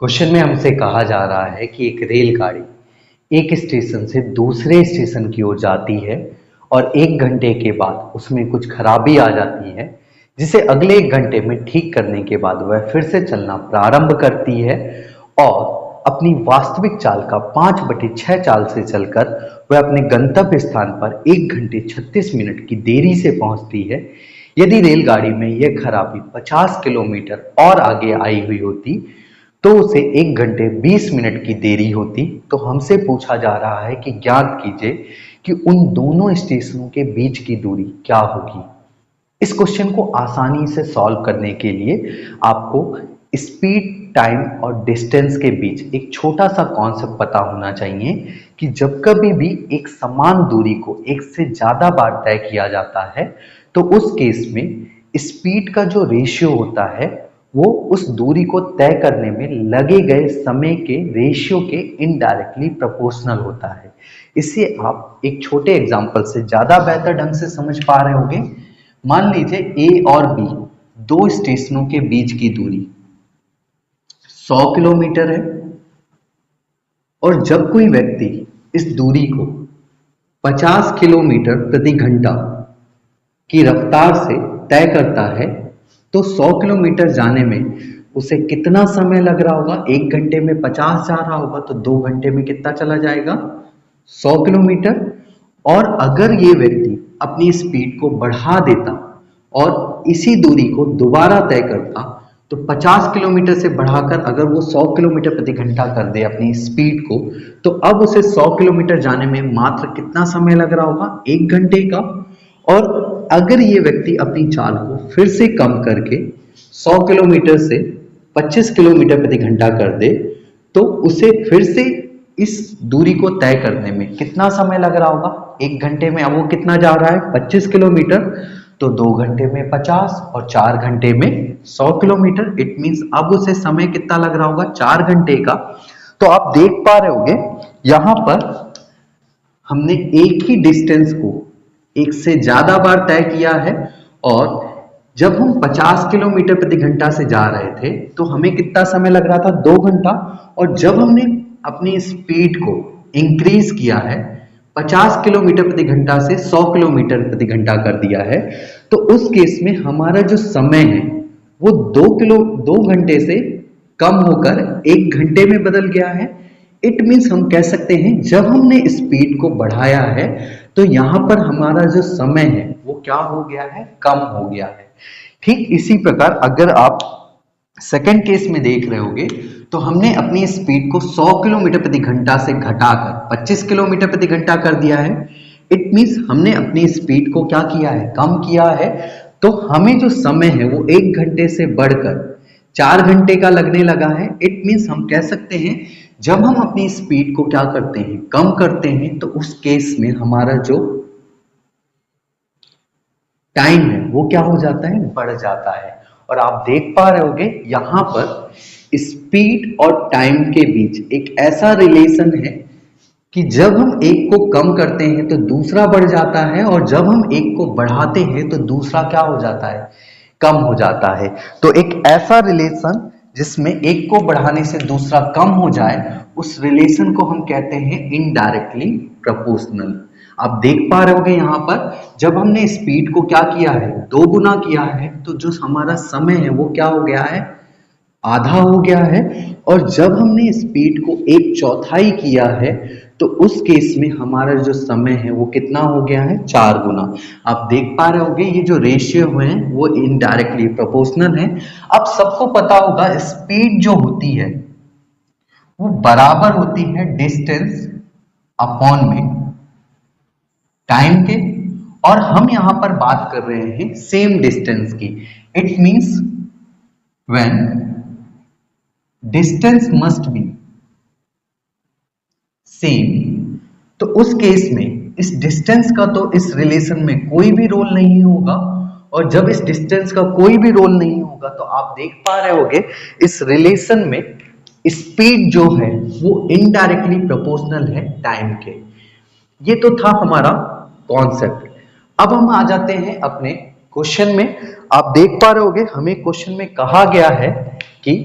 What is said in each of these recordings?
Question में हमसे कहा जा रहा है कि एक रेलगाड़ी एक स्टेशन से दूसरे स्टेशन की ओर जाती है और 1 घंटे के बाद उसमें कुछ खराबी आ जाती है, जिसे अगले 1 घंटे में ठीक करने के बाद वह फिर से चलना प्रारंभ करती है और अपनी वास्तविक चाल का 5/6 चाल से चलकर वह अपने गंतव्य स्थान पर 1 घंटे 36 मिनट की देरी से पहुंचती है। यदि रेलगाड़ी में यह खराबी 50 किलोमीटर और आगे आई हुई होती तो उसे 1 घंटे 20 मिनट की देरी होती। तो हमसे पूछा जा रहा है कि ज्ञात कीजिए कि उन दोनों स्टेशनों के बीच की दूरी क्या होगी। इस क्वेश्चन को आसानी से सॉल्व करने के लिए आपको स्पीड, टाइम और डिस्टेंस के बीच एक छोटा सा कॉन्सेप्ट पता होना चाहिए कि जब कभी भी एक समान दूरी को एक से ज्यादा बार तय किया जाता है तो उस केस में स्पीड का जो रेशियो होता है वो उस दूरी को तय करने में लगे गए समय के रेशियो के इनडायरेक्टली प्रोपोर्शनल होता है। इसे आप एक छोटे एग्जांपल से ज्यादा बेहतर ढंग से समझ पा रहे होंगे। मान लीजिए ए और बी दो स्टेशनों के बीच की दूरी 100 किलोमीटर है और जब कोई व्यक्ति इस दूरी को 50 किलोमीटर प्रति घंटा की रफ्तार से तय करता है तो 100 किलोमीटर जाने में उसे कितना समय लग रहा होगा। 1 घंटे में 50 जा रहा होगा तो 2 घंटे में कितना चला जाएगा, 100 किलोमीटर। और अगर ये व्यक्ति अपनी स्पीड को बढ़ा देता और इसी दूरी को दोबारा तय करता तो 50 किलोमीटर से बढ़ाकर अगर वो 100 किलोमीटर प्रति घंटा कर दे अपनी स्पीड को, तो अब उसे 100 किलोमीटर जाने में मात्र कितना समय लग रहा होगा, 1 घंटे का। और अगर ये व्यक्ति अपनी चाल को फिर से कम करके 100 किलोमीटर से 25 किलोमीटर प्रति घंटा कर दे तो उसे फिर से इस दूरी को तय करने में कितना समय लग रहा होगा, 1 घंटे में। अब वो कितना जा रहा है, 25 किलोमीटर, तो 2 घंटे में 50 और 4 घंटे में 100 किलोमीटर। इट मीन्स अब उसे समय कितना लग रहा होगा, 4 घंटे का। तो आप देख पा रहे होंगे यहां पर हमने एक ही डिस्टेंस को एक से ज्यादा बार तय किया है और जब हम 50 किलोमीटर प्रति घंटा से जा रहे थे तो हमें कितना समय लग रहा था, 2 घंटा। और जब हमने अपनी स्पीड को इंक्रीज किया है 50 किलोमीटर प्रति घंटा से 100 किलोमीटर प्रति घंटा कर दिया है तो उस केस में हमारा जो समय है वो 2 घंटे से कम होकर 1 घंटे में बदल गया है। इट मीन्स हम कह सकते हैं जब हमने स्पीड को बढ़ाया है तो यहां पर हमारा जो समय है वो क्या हो गया है, कम हो गया है। ठीक इसी प्रकार अगर आप सेकंड केस में देख रहे होगे तो हमने अपनी स्पीड को 100 किलोमीटर प्रति घंटा से घटाकर 25 किलोमीटर प्रति घंटा कर दिया है। इट मीन्स हमने अपनी स्पीड को क्या किया है, कम किया है। तो हमें जो समय है वो 1 घंटे से बढ़कर 4 घंटे का लगने लगा है। इट मीन्स हम कह सकते हैं जब हम अपनी स्पीड को क्या करते हैं, कम करते हैं, तो उस केस में हमारा जो टाइम है वो क्या हो जाता है, बढ़ जाता है। और आप देख पा रहे होंगे यहां पर स्पीड और टाइम के बीच एक ऐसा रिलेशन है कि जब हम एक को कम करते हैं तो दूसरा बढ़ जाता है और जब हम एक को बढ़ाते हैं तो दूसरा क्या हो जाता है, कम हो जाता है। तो एक ऐसा रिलेशन जिसमें एक को बढ़ाने से दूसरा कम हो जाए उस रिलेशन को हम कहते हैं इनडायरेक्टली प्रोपोर्शनल। आप देख पा रहे होंगे यहाँ पर जब हमने स्पीड को क्या किया है, 2 गुना किया है तो जो हमारा समय है वो क्या हो गया है, आधा हो गया है। और जब हमने स्पीड को 1/4 किया है तो उस केस में हमारा जो समय है वो कितना हो गया है, 4 गुना। आप देख पा रहे होंगे ये जो रेशियो हैं वो इनडायरेक्टली प्रोपोर्शनल है। अब सबको पता होगा स्पीड जो होती है वो बराबर होती है डिस्टेंस अपॉन में टाइम के, और हम यहां पर बात कर रहे हैं सेम डिस्टेंस की। It means when distance must be same, तो उस केस में इस डिस्टेंस का तो इस रिलेशन में कोई भी रोल नहीं होगा। और जब इस डिस्टेंस का कोई भी रोल नहीं होगा तो आप देख पा रहे होंगे इस रिलेशन में स्पीड जो है वो इनडायरेक्टली प्रोपोर्शनल है टाइम के। ये तो था हमारा कॉन्सेप्ट। अब हम आ जाते हैं अपने क्वेश्चन में। आप देख पा रहे होंगे हमें क्वेश्चन में कहा गया है कि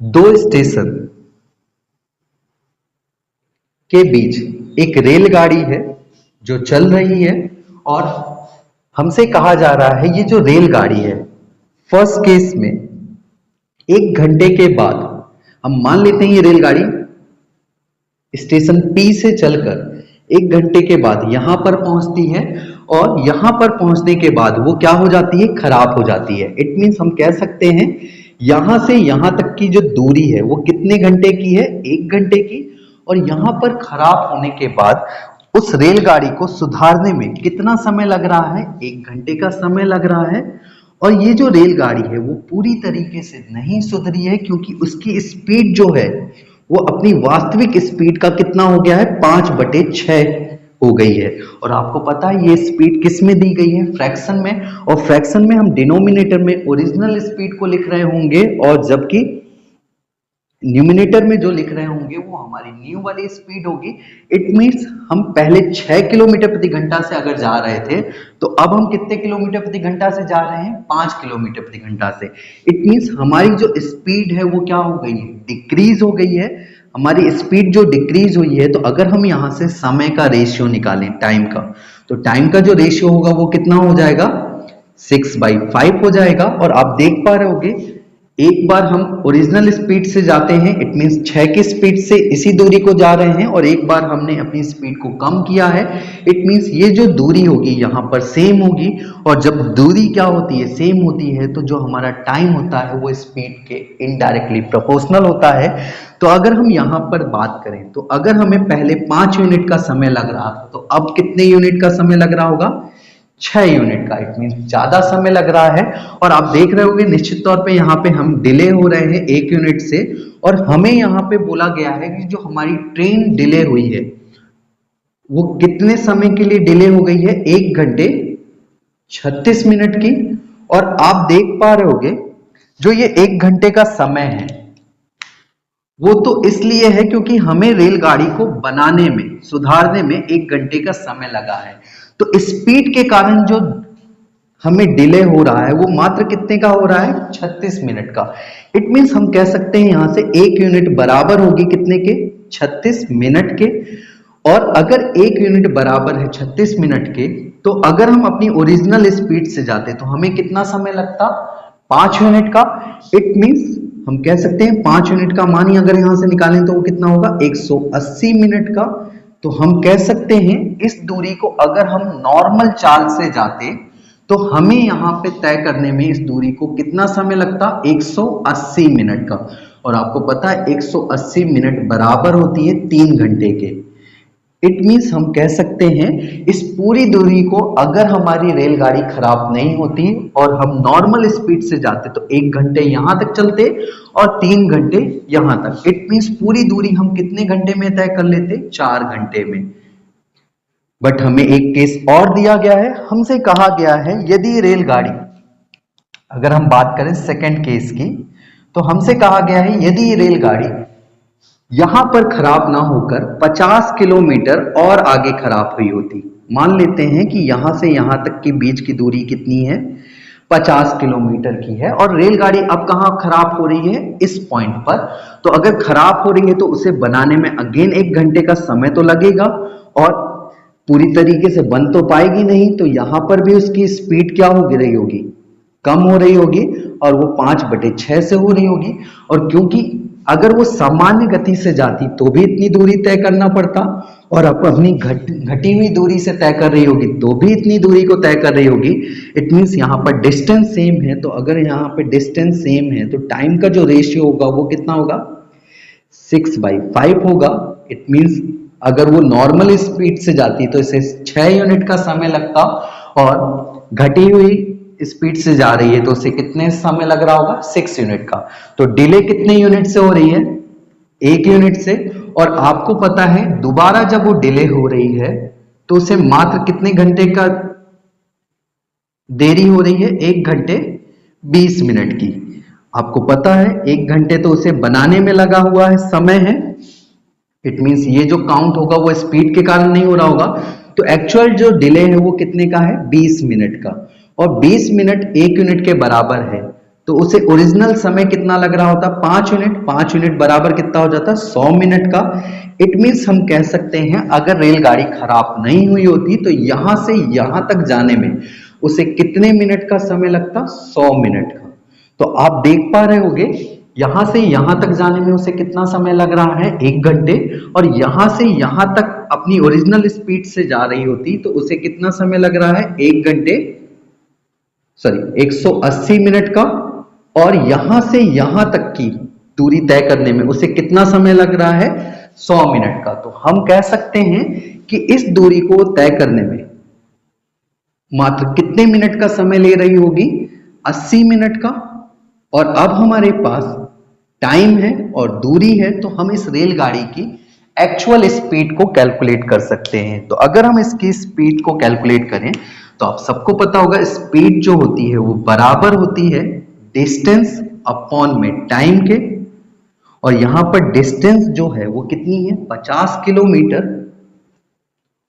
दो स्टेशन के बीच एक रेलगाड़ी है जो चल रही है, और हमसे कहा जा रहा है ये जो रेलगाड़ी है फर्स्ट केस में 1 घंटे के बाद, हम मान लेते हैं ये रेलगाड़ी स्टेशन पी से चलकर 1 घंटे के बाद यहां पर पहुंचती है, और यहां पर पहुंचने के बाद वो क्या हो जाती है, खराब हो जाती है। इट मीन्स हम कह सकते हैं यहां से यहां तक की जो दूरी है वो कितने घंटे की है, 1 घंटे की। और यहां पर खराब होने के बाद उस रेलगाड़ी को सुधारने में कितना समय लग रहा है, 1 घंटे का समय लग रहा है। और ये जो रेलगाड़ी है वो पूरी तरीके से नहीं सुधरी है, क्योंकि उसकी स्पीड जो है वो अपनी वास्तविक स्पीड का कितना हो गया है, 5/6 हो गई है। और आपको पता है ये स्पीड किस में दी गई है, फ्रैक्शन में। और फ्रैक्शन में हम डिनोमिनेटर में ओरिजिनल स्पीड को लिख रहे होंगे, और जबकि न्यूमिनेटर में जो लिख रहे होंगे वो हमारी न्यू वाली स्पीड होगी। इट मीन्स हम पहले 6 किलोमीटर प्रति घंटा से अगर जा रहे थे, तो अब हम कितने किलोमीटर प्रति घंटा से जा रहे हैं, 5 किलोमीटर प्रति घंटा से। इट मीन्स हमारी जो स्पीड है वो क्या हो गई है, डिक्रीज हो गई है। हमारी स्पीड जो डिक्रीज हुई है, तो अगर हम यहाँ से समय का रेशियो निकालें, टाइम का, तो टाइम का जो रेशियो होगा वो कितना हो जाएगा, 6/5 हो जाएगा। और आप देख पा रहे होगे एक बार हम ओरिजिनल स्पीड से जाते हैं, इट मींस 6 की स्पीड से इसी दूरी को जा रहे हैं, और एक बार हमने अपनी स्पीड को कम किया है। इट मींस ये जो दूरी होगी यहाँ पर सेम होगी, और जब दूरी क्या होती है, सेम होती है, तो जो हमारा टाइम होता है वो स्पीड के इनडायरेक्टली प्रोपोर्शनल होता है। तो अगर हम यहाँ पर बात करें, तो अगर हमें पहले 5 यूनिट का समय लग रहा था, तो अब कितने यूनिट का समय लग रहा होगा, 6 यूनिट का। इट मीन ज्यादा समय लग रहा है। और आप देख रहे होंगे निश्चित तौर पे यहाँ पे हम डिले हो रहे हैं 1 यूनिट से, और हमें यहाँ पे बोला गया है कि जो हमारी ट्रेन डिले हुई है वो कितने समय के लिए डिले हो गई है, 1 घंटे 36 मिनट की। और आप देख पा रहे होंगे जो ये 1 घंटे का समय है वो तो इसलिए है क्योंकि हमें रेलगाड़ी को बनाने में, सुधारने में 1 घंटे का समय लगा है। तो स्पीड के कारण जो हमें डिले हो रहा है वो मात्र कितने का हो रहा है, 36 मिनट का। इट मींस हम कह सकते हैं यहां से 1 यूनिट बराबर होगी कितने के, 36 मिनट के। और अगर 1 यूनिट बराबर है 36 मिनट के, तो अगर हम अपनी ओरिजिनल स्पीड से जाते तो हमें कितना समय लगता, 5 यूनिट का। इट मींस हम कह सकते हैं 5 यूनिट का मान ही अगर यहां से निकालें तो वो कितना होगा, 180 मिनट का। तो हम कह सकते हैं इस दूरी को अगर हम नॉर्मल चाल से जाते तो हमें यहाँ पे तय करने में इस दूरी को कितना समय लगता, 180 मिनट का। और आपको पता है 180 मिनट बराबर होती है 3 घंटे के। इट मीन्स हम कह सकते हैं इस पूरी दूरी को अगर हमारी रेलगाड़ी खराब नहीं होती और हम नॉर्मल स्पीड से जाते तो 1 घंटे यहां तक चलते और 3 घंटे यहां तक। इट मीन्स पूरी दूरी हम कितने घंटे में तय कर लेते, 4 घंटे में। बट हमें एक केस और दिया गया है, हमसे कहा गया है यदि रेलगाड़ी, अगर हम बात करें सेकंड केस की, तो हमसे कहा गया है यदि ये रेलगाड़ी यहां पर खराब ना होकर 50 किलोमीटर और आगे खराब हुई होती, मान लेते हैं कि यहां से यहां तक के बीच की दूरी कितनी है, 50 किलोमीटर की है, और रेलगाड़ी अब कहां खराब हो रही है, इस पॉइंट पर। तो अगर खराब हो रही है तो उसे बनाने में अगेन 1 घंटे का समय तो लगेगा, और पूरी तरीके से बन तो पाएगी नहीं, तो यहां पर भी उसकी स्पीड क्या हो रही होगी, कम हो रही होगी, और वो 5/6 से हो रही होगी। और क्योंकि अगर वो सामान्य गति से जाती तो भी इतनी दूरी तय करना पड़ता, और अपनी घटी हुई दूरी से तय कर रही होगी तो भी इतनी दूरी को तय कर रही होगी। इट मीन्स यहाँ पर डिस्टेंस सेम है, तो अगर यहाँ पे डिस्टेंस सेम है तो टाइम का जो रेशियो होगा वो कितना होगा, 6/5 होगा। इट मीन्स अगर वो नॉर्मल स्पीड से जाती तो इसे 6 यूनिट का समय लगता, और घटी हुई स्पीड से जा रही है तो उसे कितने समय लग रहा होगा, 6 यूनिट का। तो डिले कितने यूनिट से हो रही है, 1 यूनिट से। और आपको पता है दोबारा जब वो डिले हो रही है तो उसे मात्र कितने घंटे का देरी हो रही है, 1 घंटे 20 मिनट की। आपको पता है 1 घंटे तो उसे बनाने में लगा हुआ है, समय है। इट मींस ये जो काउंट होगा वो स्पीड के कारण नहीं हो रहा होगा, तो एक्चुअल जो डिले है वो कितने का है, 20 मिनट का। और 20 मिनट 1 यूनिट के बराबर है, तो उसे ओरिजिनल समय कितना लग रहा होता? 5 यूनिट। 5 यूनिट बराबर कितना हो जाता? 100 मिनट का। इट मीन्स हम कह सकते हैं अगर रेलगाड़ी खराब नहीं हुई होती तो यहां से यहां तक जाने में उसे कितने मिनट का समय लगता? 100 मिनट का। तो आप देख पा रहे होगे यहां से यहां तक जाने में उसे कितना समय लग रहा है? 1 घंटे। और यहां से यहां तक अपनी ओरिजिनल स्पीड से जा रही होती तो उसे कितना समय लग रहा है? 1 घंटे, सॉरी 180 मिनट का। और यहां से यहां तक की दूरी तय करने में उसे कितना समय लग रहा है? 100 मिनट का। तो हम कह सकते हैं कि इस दूरी को तय करने में मात्र कितने मिनट का समय ले रही होगी? 80 मिनट का। और अब हमारे पास टाइम है और दूरी है तो हम इस रेलगाड़ी की एक्चुअल स्पीड को कैलकुलेट कर सकते हैं। तो अगर हम इसकी स्पीड को कैलकुलेट करें तो आप सबको पता होगा स्पीड जो होती है वो बराबर होती है डिस्टेंस अपॉन में टाइम के। और यहां पर डिस्टेंस जो है वो कितनी है? 50 किलोमीटर।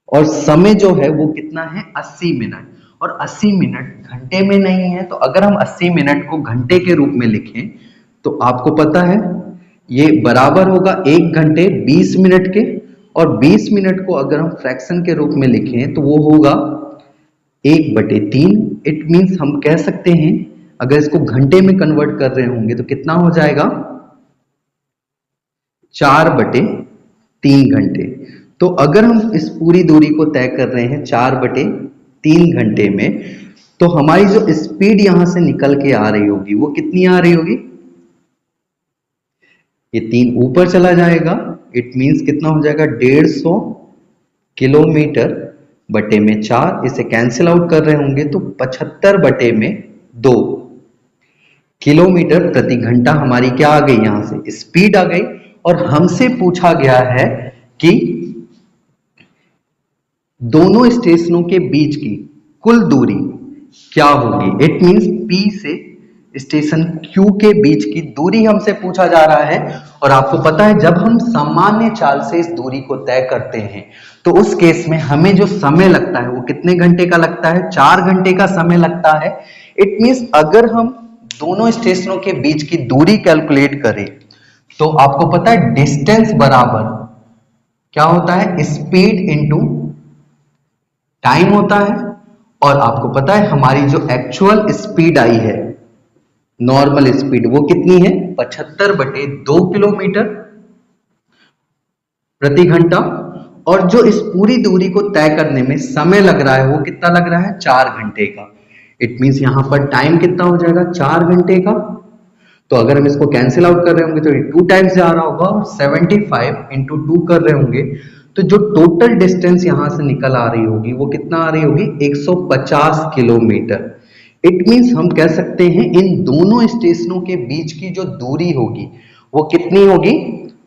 और समय जो है वो कितना है? 80 मिनट। और 80 मिनट घंटे में नहीं है तो अगर हम 80 मिनट को घंटे के रूप में लिखें तो आपको पता है ये बराबर होगा 1 घंटे 20 मिनट के। और 20 मिनट को अगर हम फ्रैक्शन के रूप में लिखें तो वो होगा 1/3। इट मीन्स हम कह सकते हैं अगर इसको घंटे में कन्वर्ट कर रहे होंगे तो कितना हो जाएगा? 4/3 घंटे। तो अगर हम इस पूरी दूरी को तय कर रहे हैं 4/3 घंटे में तो हमारी जो स्पीड यहां से निकल के आ रही होगी वो कितनी आ रही होगी? ये 3 ऊपर चला जाएगा। इट मीन्स कितना हो जाएगा? 150 किलोमीटर बटे में 4। इसे कैंसिल आउट कर रहे होंगे तो 75/2 किलोमीटर प्रति घंटा हमारी क्या आ गई? यहां से स्पीड आ गई। और हमसे पूछा गया है कि दोनों स्टेशनों के बीच की कुल दूरी क्या होगी। इट मींस P से स्टेशन Q के बीच की दूरी हमसे पूछा जा रहा है। और आपको पता है जब हम सामान्य चाल से इस दूरी को तय करते हैं तो उस केस में हमें जो समय लगता है वो कितने घंटे का लगता है? 4 घंटे का समय लगता है। इट मींस अगर हम दोनों स्टेशनों के बीच की दूरी कैलकुलेट करें तो आपको पता है डिस्टेंस बराबर क्या होता है? स्पीड इनटू टाइम होता है। और आपको पता है हमारी जो एक्चुअल स्पीड आई है नॉर्मल स्पीड वो कितनी है? 75/2 किलोमीटर प्रति घंटा। और जो इस पूरी दूरी को तय करने में समय लग रहा है वो कितना लग रहा है? 4 घंटे का। इट मीन्स यहां पर टाइम कितना हो जाएगा? 4 घंटे का। तो अगर हम इसको कैंसिल आउट कर रहे होंगे तो ये 2 टाइम्स जा रहा होगा। और 75 × 2 कर रहे होंगे तो जो टोटल डिस्टेंस यहां से निकल आ रही होगी वो कितना आ रही होगी? 150 किलोमीटर। इट मीन्स हम कह सकते हैं इन दोनों स्टेशनों के बीच की जो दूरी होगी वो कितनी होगी?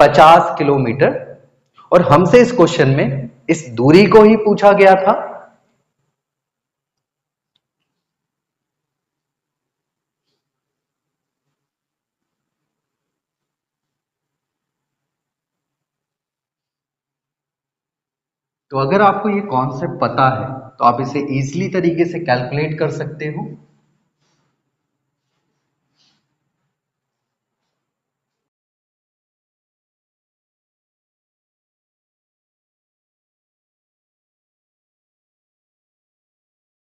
50 किलोमीटर। और हमसे इस क्वेश्चन में इस दूरी को ही पूछा गया था। तो अगर आपको ये कॉन्सेप्ट पता है तो आप इसे इजीली तरीके से कैलकुलेट कर सकते हो।